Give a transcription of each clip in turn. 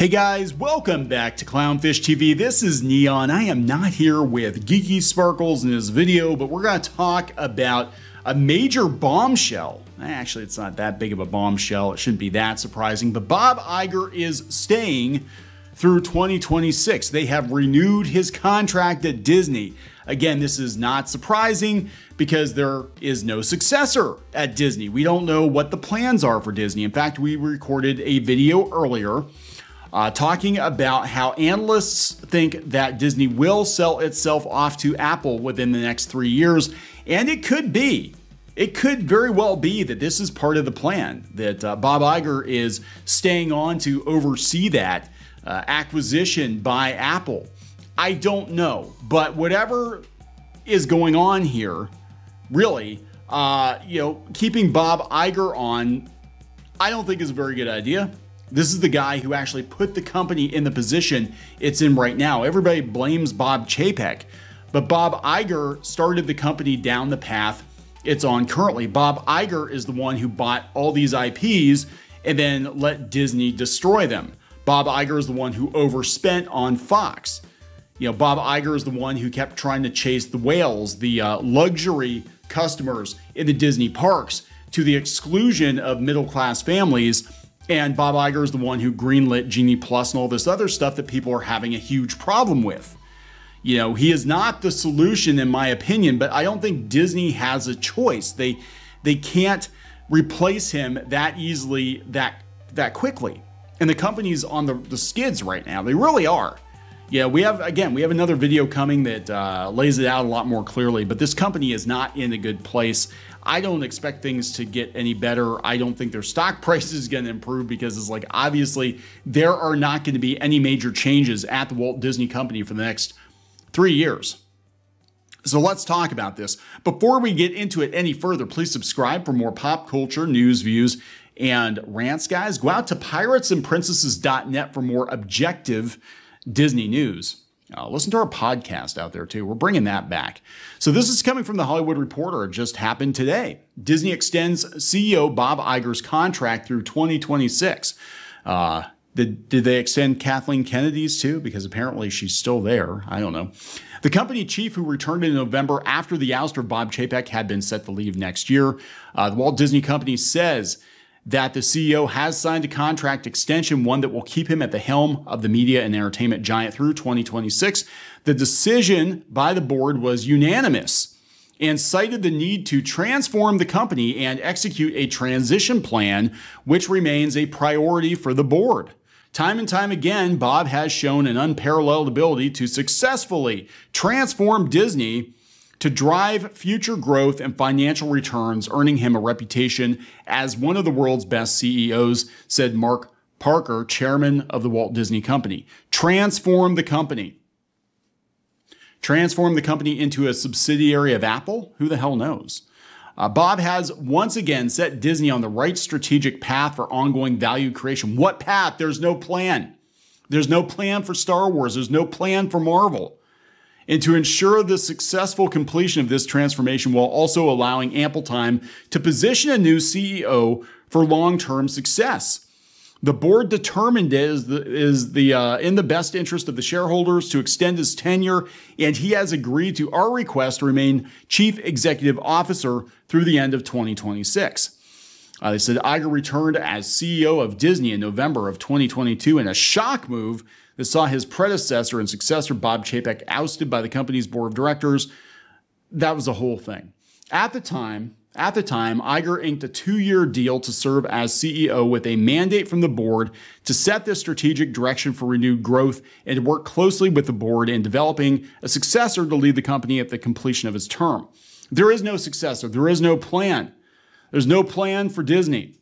Hey guys, welcome back to Clownfish TV. This is Neon. I am not here with Geeky Sparkles in this video, but we're going to talk about a major bombshell. Actually, it's not that big of a bombshell. It shouldn't be that surprising, but Bob Iger is staying through 2026. They have renewed his contract at Disney. Again, this is not surprising because there is no successor at Disney. We don't know what the plans are for Disney. In fact, we recorded a video earlier talking about how analysts think that Disney will sell itself off to Apple within the next 3 years. And it could very well be that this is part of the plan, that Bob Iger is staying on to oversee that acquisition by Apple. I don't know, but whatever is going on here, really, keeping Bob Iger on, I don't think is a very good idea. This is the guy who actually put the company in the position it's in right now. Everybody blames Bob Chapek, but Bob Iger started the company down the path it's on currently. Bob Iger is the one who bought all these IPs and then let Disney destroy them. Bob Iger is the one who overspent on Fox. Bob Iger is the one who kept trying to chase the whales, the luxury customers in the Disney parks, to the exclusion of middle-class families. And Bob Iger is the one who greenlit Genie Plus and all this other stuff that people are having a huge problem with. He is not the solution in my opinion, but I don't think Disney has a choice. They can't replace him that easily, that quickly. And the company's on the skids right now. They really are. We have another video coming that lays it out a lot more clearly, but this company is not in a good place. I don't expect things to get any better. I don't think their stock price is going to improve because it's like, obviously, there are not going to be any major changes at the Walt Disney Company for the next 3 years. So let's talk about this. Before we get into it any further, please subscribe for more pop culture, news, views, and rants, guys. Go out to piratesandprincesses.net for more objective Disney news. Listen to our podcast out there too. We're bringing that back. So this is coming from the Hollywood Reporter. It just happened today. Disney extends CEO Bob Iger's contract through 2026. Did they extend Kathleen Kennedy's too? Because apparently she's still there. I don't know. The company chief, who returned in November after the ouster of Bob Chapek, had been set to leave next year. The Walt Disney Company says that the CEO has signed a contract extension, one that will keep him at the helm of the media and entertainment giant through 2026. The decision by the board was unanimous and cited the need to transform the company and execute a transition plan, which remains a priority for the board. Time and time again, Bob has shown an unparalleled ability to successfully transform Disney to drive future growth and financial returns, earning him a reputation as one of the world's best CEOs, said Mark Parker, chairman of the Walt Disney Company. Transform the company. Transform the company into a subsidiary of Apple? Who the hell knows? Bob has once again set Disney on the right strategic path for ongoing value creation. What path? There's no plan. There's no plan for Star Wars. There's no plan for Marvel. And to ensure the successful completion of this transformation while also allowing ample time to position a new CEO for long-term success. The board determined it is in the best interest of the shareholders to extend his tenure, and he has agreed to our request to remain chief executive officer through the end of 2026. They said Iger returned as CEO of Disney in November of 2022 in a shock move that saw his predecessor and successor, Bob Chapek, ousted by the company's board of directors. That was the whole thing. At the time, Iger inked a 2-year deal to serve as CEO with a mandate from the board to set the strategic direction for renewed growth and to work closely with the board in developing a successor to lead the company at the completion of his term. There is no successor. There is no plan. There's no plan for Disney.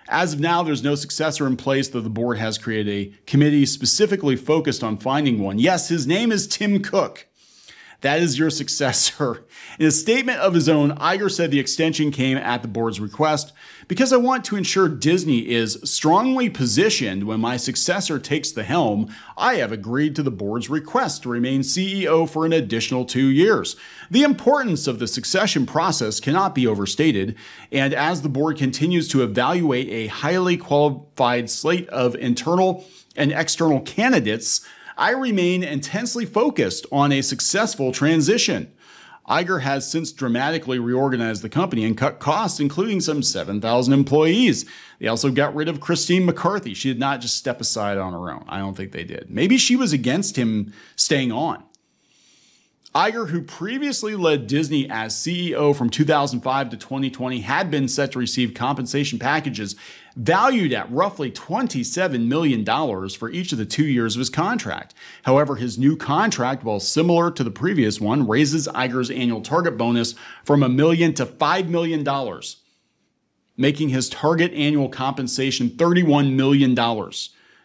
As of now, there's no successor in place, though the board has created a committee specifically focused on finding one. Yes, his name is Tim Cook. That is your successor. In a statement of his own, Iger said the extension came at the board's request because I want to ensure Disney is strongly positioned when my successor takes the helm. I have agreed to the board's request to remain CEO for an additional 2 years. The importance of the succession process cannot be overstated, and as the board continues to evaluate a highly qualified slate of internal and external candidates, I remain intensely focused on a successful transition. Iger has since dramatically reorganized the company and cut costs, including some 7,000 employees. They also got rid of Christine McCarthy. She did not just step aside on her own. I don't think they did. Maybe she was against him staying on. Iger, who previously led Disney as CEO from 2005 to 2020, had been set to receive compensation packages valued at roughly $27 million for each of the 2 years of his contract. However, his new contract, while similar to the previous one, raises Iger's annual target bonus from $1 million to $5 million, making his target annual compensation $31 million,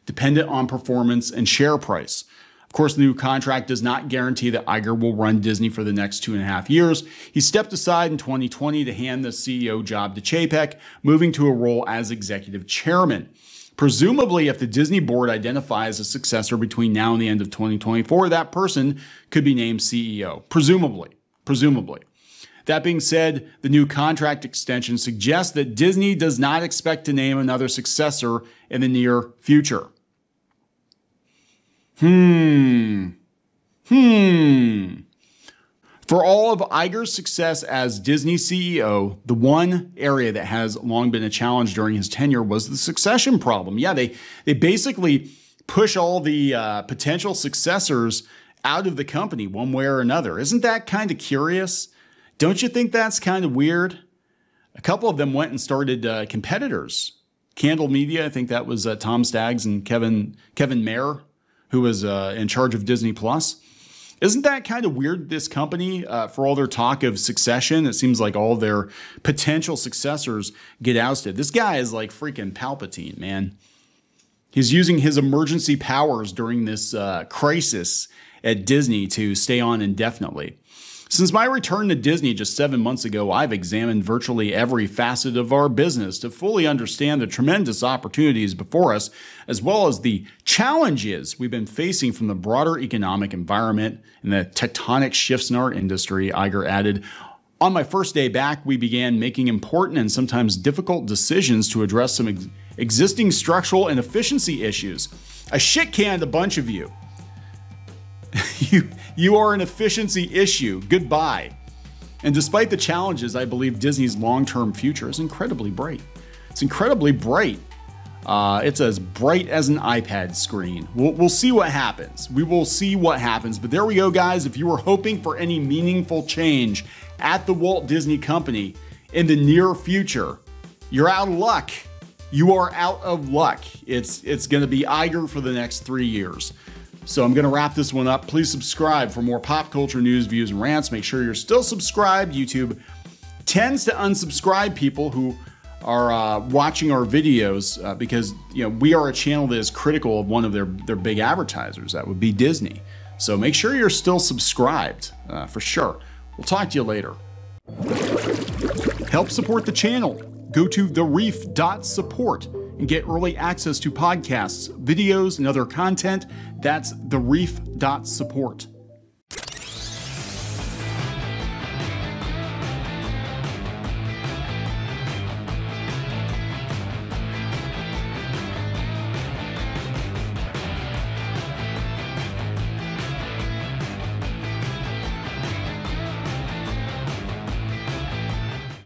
dependent on performance and share price. Of course, the new contract does not guarantee that Iger will run Disney for the next 2.5 years. He stepped aside in 2020 to hand the CEO job to Chapek, moving to a role as executive chairman. Presumably, if the Disney board identifies a successor between now and the end of 2024, that person could be named CEO. Presumably. That being said, the new contract extension suggests that Disney does not expect to name another successor in the near future. For all of Iger's success as Disney CEO, the one area that has long been a challenge during his tenure was the succession problem. Yeah, they basically push all the potential successors out of the company one way or another. Isn't that kind of curious? Don't you think that's kind of weird? A couple of them went and started competitors. Candle Media, I think that was Tom Staggs and Kevin Mayer, who was in charge of Disney Plus. Isn't that kind of weird, this company, for all their talk of succession? It seems like all their potential successors get ousted. This guy is like freaking Palpatine, man. He's using his emergency powers during this crisis at Disney to stay on indefinitely. Since my return to Disney just 7 months ago, I've examined virtually every facet of our business to fully understand the tremendous opportunities before us, as well as the challenges we've been facing from the broader economic environment and the tectonic shifts in our industry, Iger added. On my first day back, we began making important and sometimes difficult decisions to address some existing structural and efficiency issues. I shit-canned a bunch of you. You are an efficiency issue. Goodbye. And despite the challenges, I believe Disney's long-term future is incredibly bright. It's incredibly bright. It's as bright as an iPad screen. We'll see what happens. We will see what happens. But there we go, guys. If you were hoping for any meaningful change at the Walt Disney Company in the near future, you're out of luck. You are out of luck. It's going to be Iger for the next 3 years. So I'm going to wrap this one up. Please subscribe for more pop culture news, views, and rants. Make sure you're still subscribed. YouTube tends to unsubscribe people who are watching our videos because we are a channel that is critical of one of their big advertisers. That would be Disney. So make sure you're still subscribed for sure. We'll talk to you later. Help support the channel. Go to thereef.support and get early access to podcasts, videos, and other content. That's thereef.support.